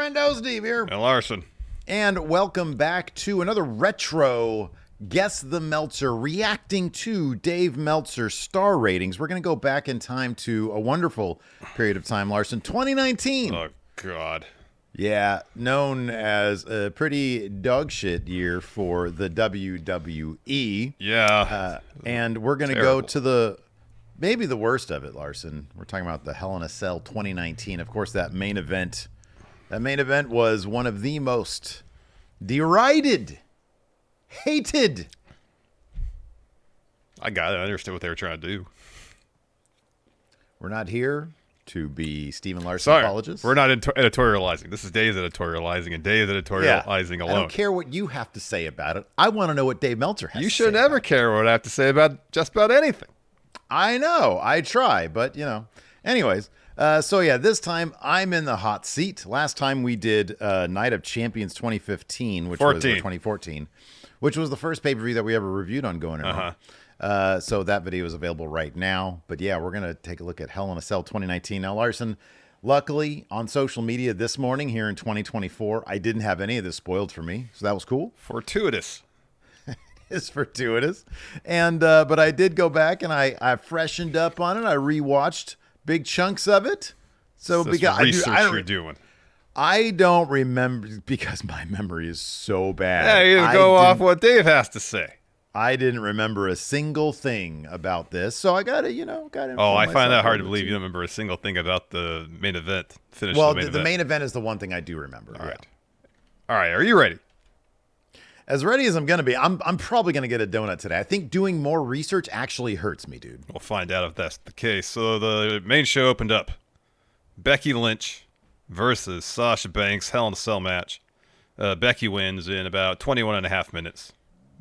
Friendo, Steve here. And Larson. And welcome back to another retro Guess the Meltzer, reacting to Dave Meltzer's star ratings. We're going to go back in time to a wonderful period of time, Larson. 2019. Oh, God. Yeah, known as a pretty dog shit year for the WWE. Yeah. And we're going to go to maybe the worst of it, Larson. We're talking about the Hell in a Cell 2019. Of course, that main event was one of the most derided, hated. I got it. I understood what they were trying to do. We're not here to be Stephen Larson apologists. We're not editorializing. This is Dave's editorializing, and Dave's editorializing alone. I don't care what you have to say about it. I want to know what Dave Meltzer has to say. You should never care what I have to say about just about anything. I know. I try, but, you know. Anyways, this time I'm in the hot seat. Last time we did Night of Champions 2015, which was 2014, which was the first pay-per-view that we ever reviewed on Going In. So that video is available right now. But yeah, we're going to take a look at Hell in a Cell 2019. Now, Larson, luckily on social media this morning here in 2024, I didn't have any of this spoiled for me. So that was cool. Fortuitous. It's fortuitous. And but I did go back and I freshened up on it. I rewatched big chunks of it. So because research you're doing. I don't remember because my memory is so bad. Yeah, you go off what Dave has to say. I didn't remember a single thing about this, so I got to. Oh, I find that hard to believe. You don't remember a single thing about the main event. The main event is the one thing I do remember. All right. Are you ready? As ready as I'm going to be. I'm probably going to get a donut today. I think doing more research actually hurts me, dude. We'll find out if that's the case. So the main show opened up. Becky Lynch versus Sasha Banks, Hell in a Cell match. Becky wins in about 21 and a half minutes.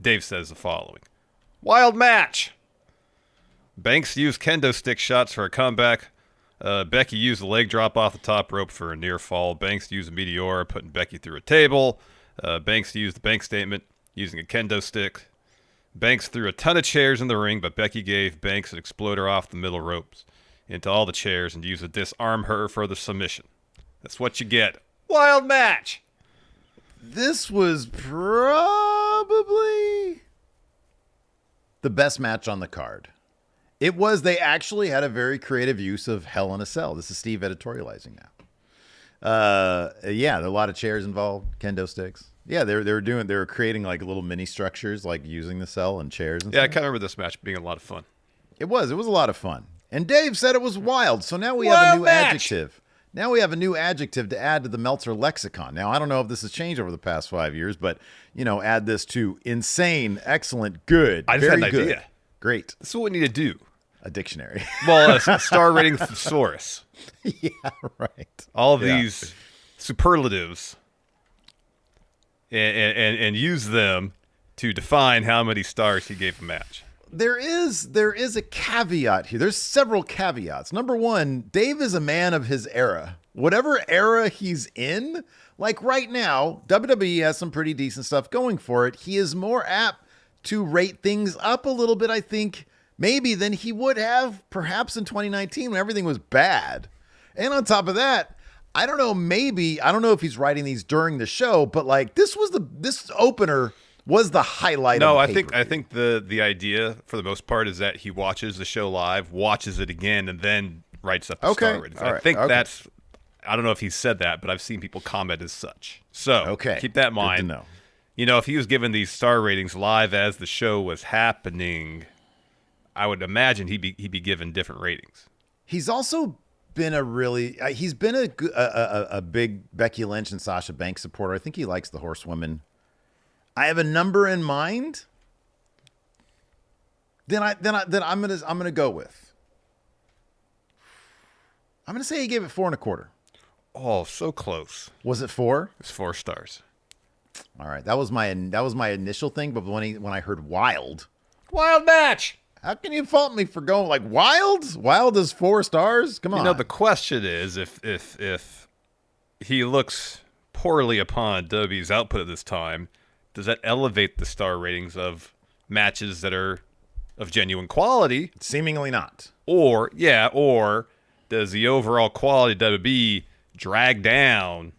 Dave says the following. Wild match! Banks used kendo stick shots for a comeback. Becky used the leg drop off the top rope for a near fall. Banks used a meteor, putting Becky through a table. Banks used the bank statement using a kendo stick. Banks threw a ton of chairs in the ring, but Becky gave Banks an exploder off the middle ropes into all the chairs and used to disarm her for the submission. That's what you get. Wild match! This was probably the best match on the card. It was. They actually had a very creative use of Hell in a Cell. This is Steve editorializing now. There are a lot of chairs involved, kendo sticks. Yeah, they were creating like little mini structures, like using the cell and chairs and stuff. I kind of remember this match being a lot of fun. It was a lot of fun. And Dave said it was wild, so now we have a new adjective. Now we have a new adjective to add to the Meltzer lexicon. Now, I don't know if this has changed over the past 5 years, but, add this to insane, excellent, good, I just very had an good, idea. Great. This is what we need to do. A dictionary. Well, a star rating thesaurus. Yeah, right. All of these superlatives and use them to define how many stars he gave a match. There is a caveat here. There's several caveats. Number one, Dave is a man of his era. Whatever era he's in, like right now, WWE has some pretty decent stuff going for it. He is more apt to rate things up a little bit, I think, maybe than he would have perhaps in 2019 when everything was bad. And on top of that, I don't know if he's writing these during the show, but like this opener was the highlight of the pay-per-view. I think the idea for the most part is that he watches the show live, watches it again, and then writes up the star ratings. I think that's, I don't know if he said that, but I've seen people comment as such. So keep that in mind. Good to know. If he was given these star ratings live as the show was happening, I would imagine he'd be given different ratings. He's also been a big Becky Lynch and Sasha Banks supporter. I think he likes the horsewomen. I have a number in mind. Then I'm gonna go with. I'm gonna say he gave it 4.25. Oh, so close. Was it 4? It's 4 stars. All right, that was my initial thing. But when I heard wild match, how can you fault me for going like wild? Wild is 4 stars. Come on. The question is if he looks poorly upon WWE's output at this time. Does that elevate the star ratings of matches that are of genuine quality? Seemingly not. Or does the overall quality of WWE drag down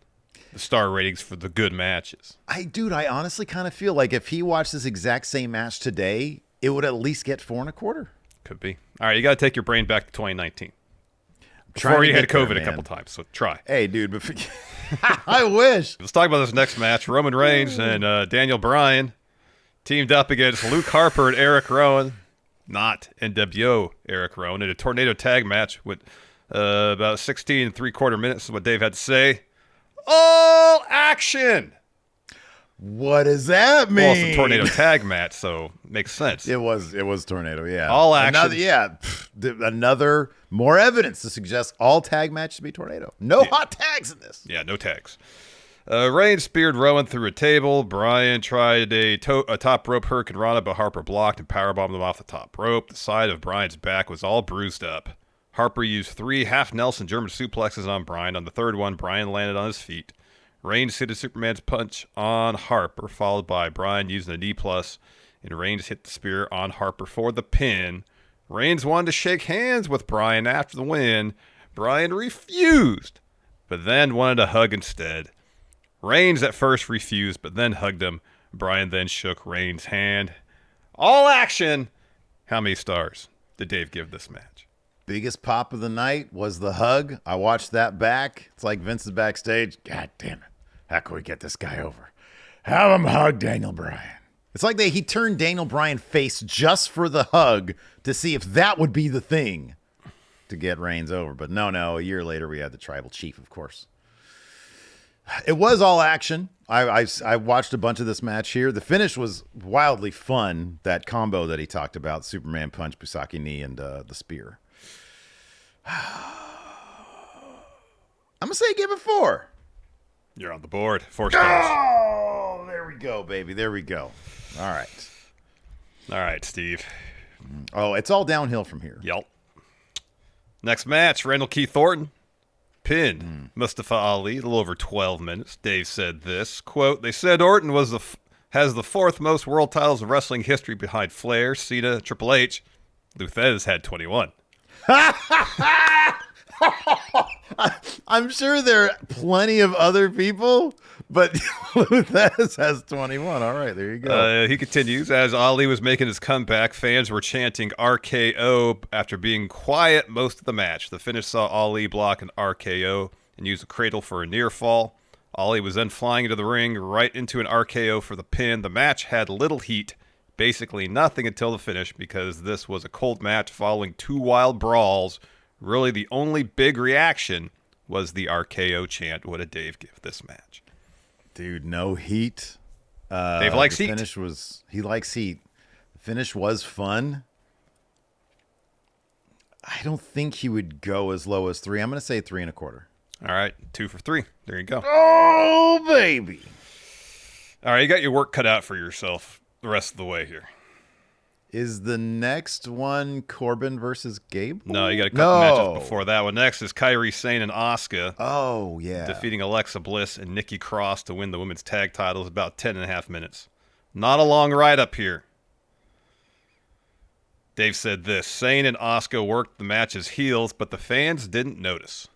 the star ratings for the good matches. I honestly kind of feel like if he watched this exact same match today, it would at least get 4.25. Could be. All right, you got to take your brain back to 2019. Trying Before to you had get there, COVID a man. couple times, so try. Hey, dude, but I wish. Let's talk about this next match. Roman Reigns and Daniel Bryan teamed up against Luke Harper and Eric Rowan, not NWO Eric Rowan, in a tornado tag match with about 16 3/4 minutes is what Dave had to say. All action! What does that mean? Well, it's a tornado tag match, so makes sense. It was tornado, yeah. All action. Another more evidence to suggest all tag matches be tornado. No hot tags in this. Yeah, no tags. Reigns speared Rowan through a table. Bryan tried a top rope Hurricane Rana, but Harper blocked and powerbombed him off the top rope. The side of Bryan's back was all bruised up. Harper used 3 half Nelson German suplexes on Bryan. On the third one, Bryan landed on his feet. Reigns hit a Superman's punch on Harper, followed by Bryan using a knee plus, and Reigns hit the spear on Harper for the pin. Reigns wanted to shake hands with Bryan after the win. Bryan refused, but then wanted a hug instead. Reigns at first refused, but then hugged him. Bryan then shook Reigns' hand. All action! How many stars did Dave give this match? Biggest pop of the night was the hug. I watched that back. It's like Vince is backstage. God damn it. How can we get this guy over? Have him hug Daniel Bryan. It's like he turned Daniel Bryan face just for the hug to see if that would be the thing to get Reigns over. But no, a year later we had the tribal chief, of course. It was all action. I watched a bunch of this match here. The finish was wildly fun. That combo that he talked about, Superman punch, Busaki knee, and the spear. I'm going to say give it 4. You're on the board. 4 stars. Oh, there we go, baby. There we go. All right. All right, Steve. Oh, it's all downhill from here. Yep. Next match, Randall Keith Orton pinned Mustafa Ali a little over 12 minutes. Dave said this, quote, "They said Orton was has the 4th most world titles in wrestling history behind Flair, Cena, Triple H. Luthez had 21. I'm sure there are plenty of other people, but Luthez has 21. All right, there you go. He continues, as Ali was making his comeback, fans were chanting RKO after being quiet most of the match. The finish saw Ali block an RKO and use a cradle for a near fall. Ali was then flying into the ring right into an RKO for the pin. The match had little heat, basically nothing until the finish, because this was a cold match following 2 wild brawls. Really, the only big reaction was the RKO chant. What did Dave give this match? Dude, no heat. Dave likes heat. He likes heat. The finish was fun. I don't think he would go as low as 3. I'm going to say 3.25. All right, 2 for 3. There you go. Oh, baby. All right, you got your work cut out for yourself the rest of the way here. Is the next one Corbin versus Gable? No, you got a couple matches before that one. Next is Kairi Sane and Asuka. Oh, yeah. Defeating Alexa Bliss and Nikki Cross to win the women's tag titles, about 10.5 minutes. Not a long ride up here. Dave said this, Sane and Asuka worked the match as heels, but the fans didn't notice.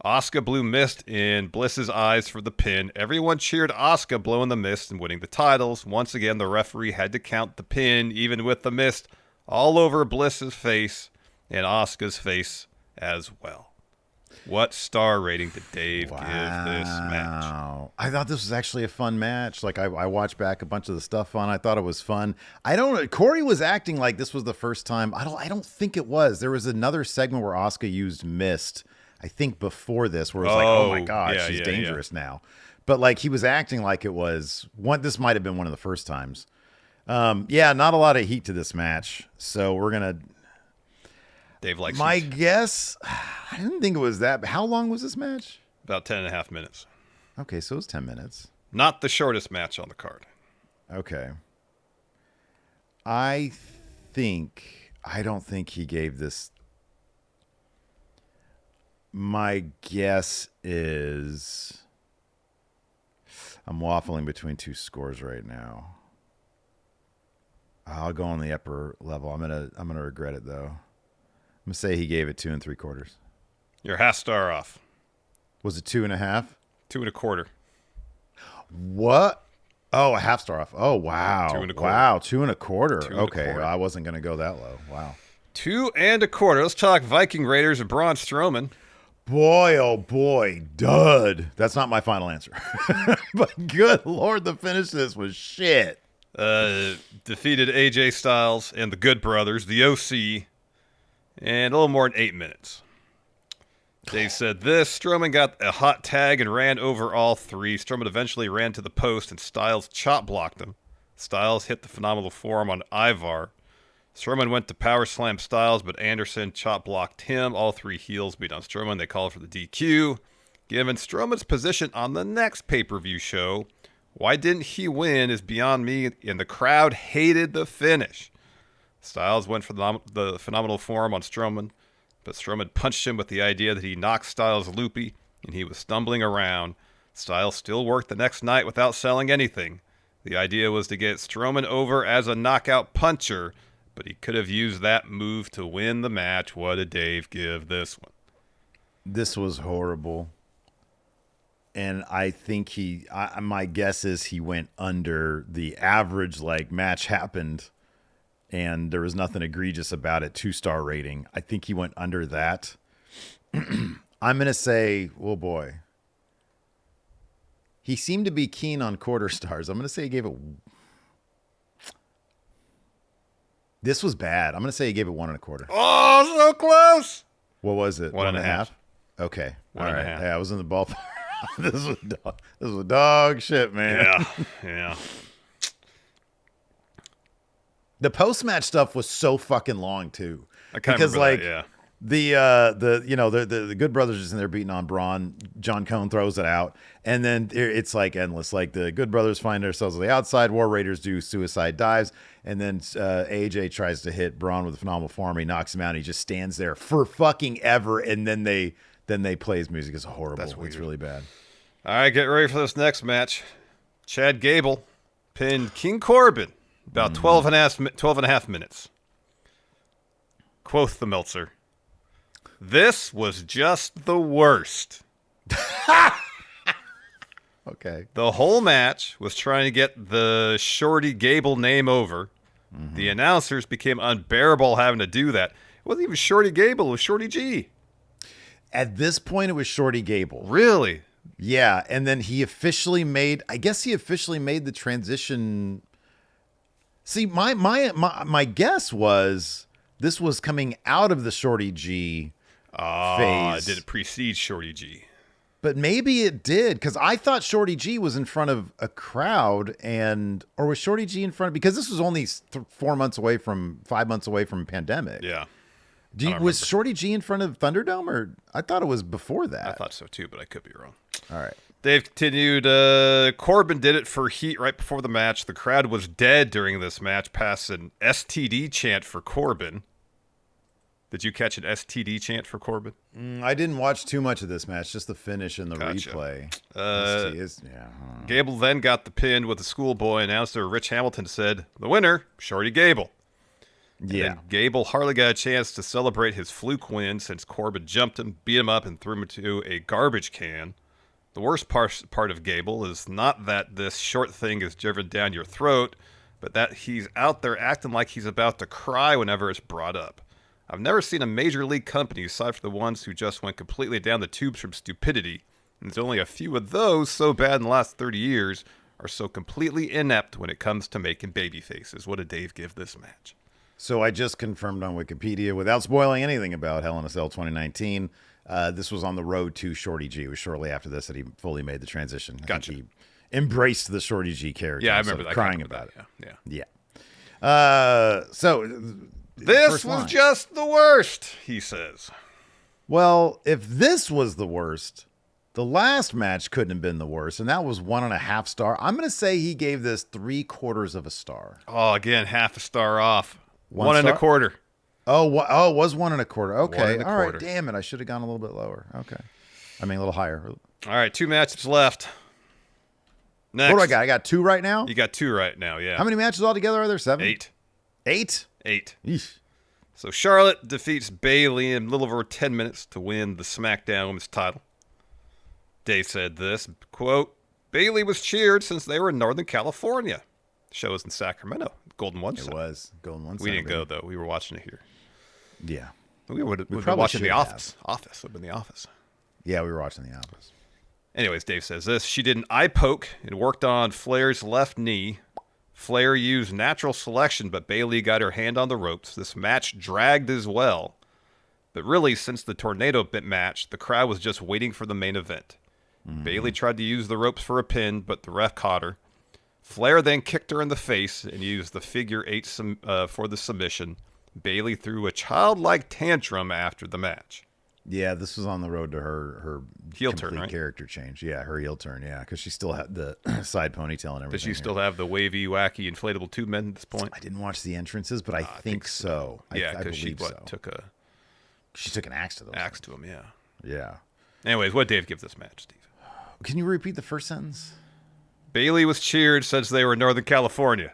Asuka blew mist in Bliss's eyes for the pin. Everyone cheered Asuka blowing the mist and winning the titles. Once again, the referee had to count the pin, even with the mist all over Bliss's face and Asuka's face as well. What star rating did Dave give this match? I thought this was actually a fun match. Like I watched back a bunch of the stuff on. I thought it was fun. I don't know. Corey was acting like this was the first time. I don't think it was. There was another segment where Asuka used mist. I think before this, where it was like, oh my God, she's dangerous now. But like he was acting like it was one. This might have been one of the first times. Not a lot of heat to this match. So we're gonna. Dave likes my guess. I didn't think it was that. How long was this match? About 10.5 minutes. Okay, so it was 10 minutes. Not the shortest match on the card. Okay. I don't think he gave this. My guess is I'm waffling between 2 scores right now. I'll go on the upper level. I'm gonna regret it though. I'm gonna say he gave it 2 3/4. You're half star off. Was it 2.5? 2.25. What? Oh, a half star off. Oh, wow. 2.25. Wow, 2.25. 2.25. Okay, I wasn't going to go that low. Wow. 2.25. Let's talk Viking Raiders and Braun Strowman. Boy, oh boy, dud. That's not my final answer. But good Lord, the finish of this was shit. Defeated AJ Styles and the Good Brothers, the OC, and a little more than 8 minutes. Dave said this: Strowman got a hot tag and ran over all three. Strowman eventually ran to the post and Styles chop blocked him. Styles hit the phenomenal forearm on Ivar. Strowman went to power slam Styles, but Anderson chop blocked him. All three heels beat on Strowman. They called for the DQ. Given Strowman's position on the next pay-per-view show, why didn't he win is beyond me, and the crowd hated the finish. Styles went for the phenomenal forearm on Strowman, but Strowman punched him with the idea that he knocked Styles loopy, and he was stumbling around. Styles still worked the next night without selling anything. The idea was to get Strowman over as a knockout puncher, but he could have used that move to win the match. What did Dave give this one? This was horrible. And I think my guess is he went under the average, like, match happened, and there was nothing egregious about it, 2-star rating. I think he went under that. I'm going to say, oh boy. He seemed to be keen on quarter stars. I'm going to say he gave it... This was bad. I'm going to say he gave it 1.25. Oh, so close. What was it? 1.5. Okay. One All and a right. half. Yeah, I was in the ballpark. This was dog shit, man. Yeah. The post-match stuff was so fucking long too. I kind of remember that, yeah. The Good Brothers is in there beating on Braun. John Cone throws it out, and then it's like endless. Like the Good Brothers find themselves on the outside. War Raiders do suicide dives, and then AJ tries to hit Braun with a phenomenal form. He knocks him out. And he just stands there for fucking ever, and then they play his music. It's horrible. That's weird. It's really bad. All right, get ready for this next match. Chad Gable pinned King Corbin about 12 and a half minutes. Quoth the Meltzer, "This was just the worst." Okay. The whole match was trying to get the Shorty Gable name over. Mm-hmm. The announcers became unbearable having to do that. It wasn't even Shorty Gable, it was Shorty G. At this point, it was Shorty Gable. Really? Yeah, and then he officially made the transition. See, my guess was this was coming out of the Shorty G phase. Did it precede Shorty G? But maybe it did, because I thought Shorty G was in front of a crowd, or was Shorty G in front of, because this was only 5 months away from pandemic. Yeah. Was Shorty G in front of Thunderdome, or I thought it was before that? I thought so too, but I could be wrong. All right. Dave continued, Corbin did it for heat right before the match. The crowd was dead during this match past an STD chant for Corbin. Did you catch an STD chant for Corbin? I didn't watch too much of this match, just the finish and the replay. Gable then got the pin with the schoolboy. Announcer Rich Hamilton said, "The winner, Shorty Gable." Yeah. Gable hardly got a chance to celebrate his fluke win since Corbin jumped him, beat him up, and threw him into a garbage can. The worst part of Gable is not that this short thing is driven down your throat, but that he's out there acting like he's about to cry whenever it's brought up. I've never seen a major league company, aside from the ones who just went completely down the tubes from stupidity, and there's only a few of those so bad in the last 30 years, are so completely inept when it comes to making baby faces. What did Dave give this match? So I just confirmed on Wikipedia, without spoiling anything about Hell in a Cell 2019, this was on the road to Shorty G. It was shortly after this that he fully made the transition. Gotcha. He embraced the Shorty G character. Yeah, I remember that. Crying about it. Yeah. So this was just the worst, he says. Well, if this was the worst, the last match couldn't have been the worst, and that was 1.5 star. I'm going to say he gave this 3/4 of a star. Oh, again, half a star off. 1.25. 1.25. Oh, it was 1.25. Okay. 1.25. All right. Damn it. I should have gone a little bit lower. Okay. I mean, a little higher. All right. 2 matches left. Next. What do I got? I got 2 right now? You got 2 right now, yeah. How many matches altogether are there? 7? 8. 8? 8. Eesh. So Charlotte defeats Bayley in a little over 10 minutes to win the SmackDown Women's title. Dave said this, quote, Bailey was cheered since they were in Northern California. The show was in Sacramento, Golden One Center. It was Golden One We Center. didn't go, though. We were watching it here. Yeah. We would have been probably watching The should Office. Office would have been The Office. Yeah, we were watching The Office. Anyways, Dave says this. She did an eye poke and worked on Flair's left knee. Flair used natural selection, but Bailey got her hand on the ropes. This match dragged as well. But really, since the tornado bit match, the crowd was just waiting for the main event. Bailey tried to use the ropes for a pin, but the ref caught her. Flair then kicked her in the face and used the figure 8 for the submission. Bailey threw a childlike tantrum after the match. Yeah, this was on the road to her Heel complete turn, right? character change. Yeah, her heel turn. Yeah, because she still had the side ponytail and everything. Does she still have the wavy, wacky, inflatable tube men at this point? I didn't watch the entrances, but I think so. Yeah, I because she believe so. She took an axe to those. axe to him, yeah. Yeah. Anyways, what Dave give this match, Steve? Can you repeat the first sentence? Bailey was cheered since they were in Northern California.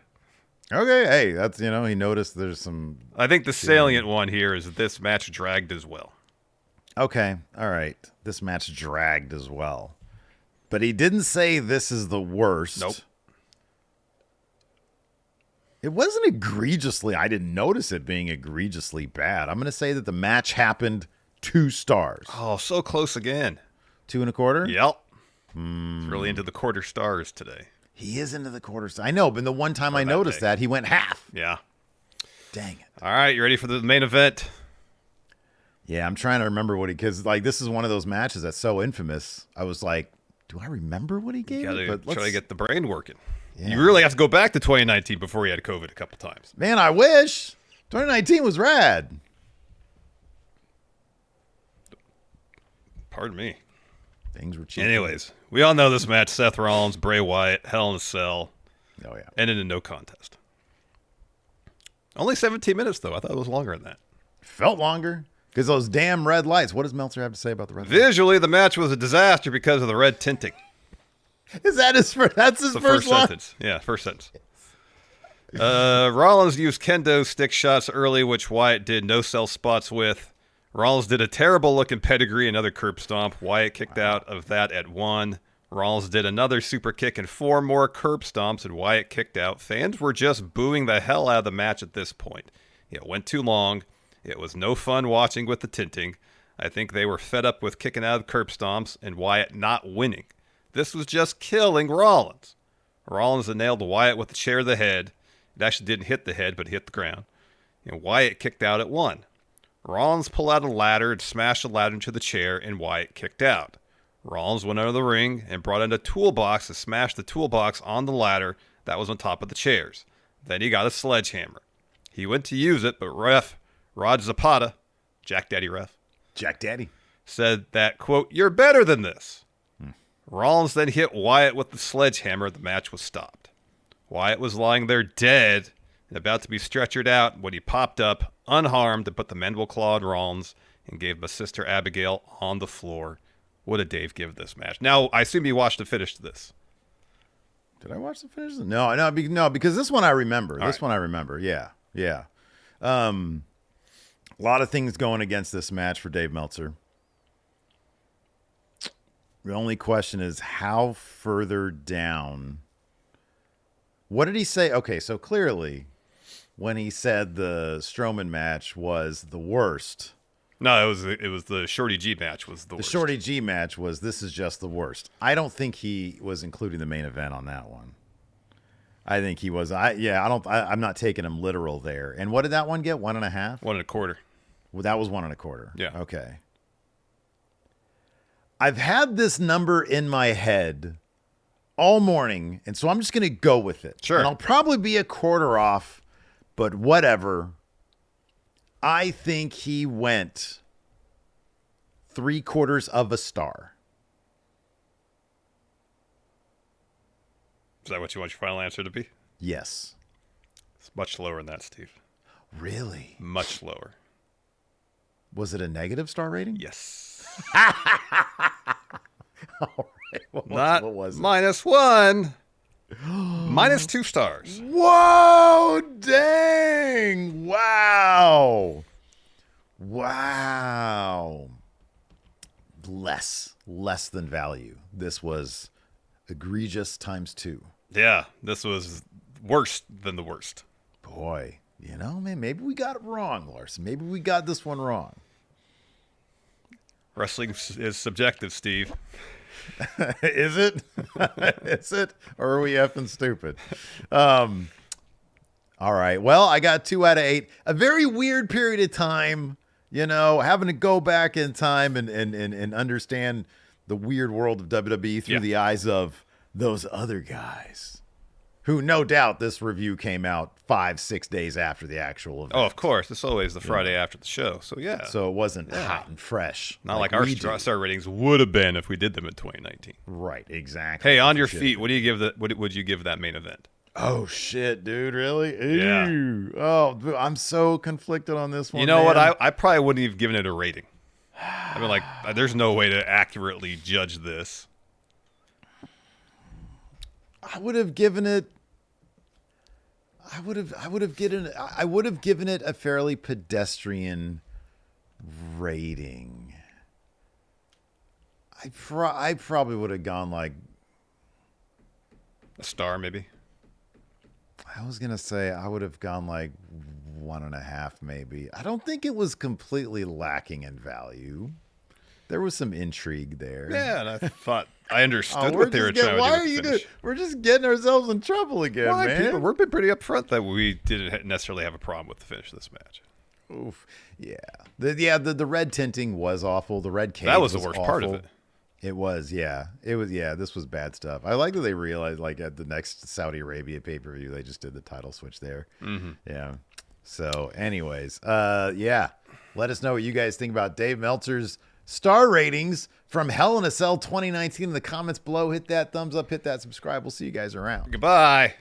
Okay, hey, that's, he noticed there's some... I think the salient one here is this match dragged as well. Okay, all right. This match dragged as well. But he didn't say this is the worst. Nope. It wasn't egregiously... I didn't notice it being egregiously bad. I'm going to say that the match happened 2 stars. Oh, so close again. 2 1/4? Yep. He's really into the quarter stars today. He is into the quarters. I know, but the one time I that noticed day. that, he went half. Yeah. Dang it. All right, you ready for the main event? Yeah, I'm trying to remember what he... Because, this is one of those matches that's so infamous. I was like, do I remember what he gave? You But gotta try to get the brain working. Yeah. You really have to go back to 2019 before he had COVID a couple times. Man, I wish. 2019 was rad. Pardon me. Things were cheap. Anyways, we all know this match. Seth Rollins, Bray Wyatt, Hell in a Cell. Oh, yeah. Ended in no contest. Only 17 minutes, though. I thought it was longer than that. Felt longer. Because those damn red lights. What does Meltzer have to say about the red lights? Visually, the match was a disaster because of the red tinting. Is that his first? That's his The first line? sentence. Yeah, first sentence. Rollins used kendo stick shots early, which Wyatt did no sell spots with. Rollins did a terrible-looking pedigree, another curb stomp. Wyatt kicked out of that at 1. Rollins did another super kick and 4 more curb stomps, and Wyatt kicked out. Fans were just booing the hell out of the match at this point. It went too long. It was no fun watching with the tinting. I think they were fed up with kicking out of curb stomps and Wyatt not winning. This was just killing Rollins. Rollins nailed Wyatt with the chair of the head. It actually didn't hit the head, but it hit the ground. And Wyatt kicked out at 1. Rollins pulled out a ladder and smashed the ladder into the chair, and Wyatt kicked out. Rollins went under the ring and brought in a toolbox to smash the toolbox on the ladder that was on top of the chairs. Then he got a sledgehammer. He went to use it, but ref Rod Zapata, Jack Daddy ref, Jack Daddy. said that, quote, "You're better than this." Rollins then hit Wyatt with the sledgehammer. The match was stopped. Wyatt was lying there dead and about to be stretchered out when he popped up, unharmed, and put the mandible claw on Rollins and gave him a sister Abigail on the floor. What did Dave give this match? Now, I assume you watched the finish to this. Did I watch the finish? No, because this one I remember. One I remember. Yeah. A lot of things going against this match for Dave Meltzer. The only question is how further down. What did he say? Okay, so clearly when he said the Strowman match was the worst. No, it was the Shorty G match was the worst. The Shorty G match was this is just the worst. I don't think he was including the main event on that one. I think he was. I'm not taking him literal there. And what did that one get? 1.5? 1 1/4. Well, that was 1 1/4. Yeah. Okay. I've had this number in my head all morning, and so I'm just going to go with it. Sure. And I'll probably be a quarter off, but whatever. I think he went 3/4 of a star. Is that what you want your final answer to be? Yes. It's much lower than that, Steve. Really? Much lower. Was it a negative star rating? Yes. All right. What was it? -1. -2 stars. Whoa, dang. Wow. less than value. This was egregious times 2. Yeah, this was worse than the worst. Boy, man, maybe we got it wrong, Larson. Maybe we got this one wrong. Wrestling is subjective, Steve. Is it? Is it? Or are we effing stupid? All right. Well, I got 2 out of 8. A very weird period of time, having to go back in time and understand the weird world of WWE through the eyes of those other guys. Who, no doubt, this review came out 5-6 days after the actual event. Oh, of course. It's always the Friday after the show. So, yeah. So it wasn't hot and fresh. Not like our star ratings would have been if we did them in 2019. Right, exactly. Hey, on your feet, what do you give what would you give that main event? Oh, shit, dude. Really? Yeah. Ew. Oh, I'm so conflicted on this one. You know man. what? I probably wouldn't have given it a rating. I mean, like, there's no way to accurately judge this. I would have given it a fairly pedestrian rating. I probably would have gone like a star, maybe. I was gonna say I would have gone like 1.5, maybe. I don't think it was completely lacking in value. There was some intrigue there. Yeah, and I thought I understood what they were trying to do. Why are you doing? We're just getting ourselves in trouble again, man. We've been pretty upfront that we didn't necessarily have a problem with the finish of this match. Oof. Yeah. The red tinting was awful. The red cage that was the worst part of it. It was, yeah. It was, yeah. This was bad stuff. I like that they realized, like, at the next Saudi Arabia pay-per-view, they just did the title switch there. Mm-hmm. Yeah. So, anyways, yeah. Let us know what you guys think about Dave Meltzer's star ratings from Hell in a Cell 2019 in the comments below. Hit that thumbs up, hit that subscribe. We'll see you guys around. Goodbye.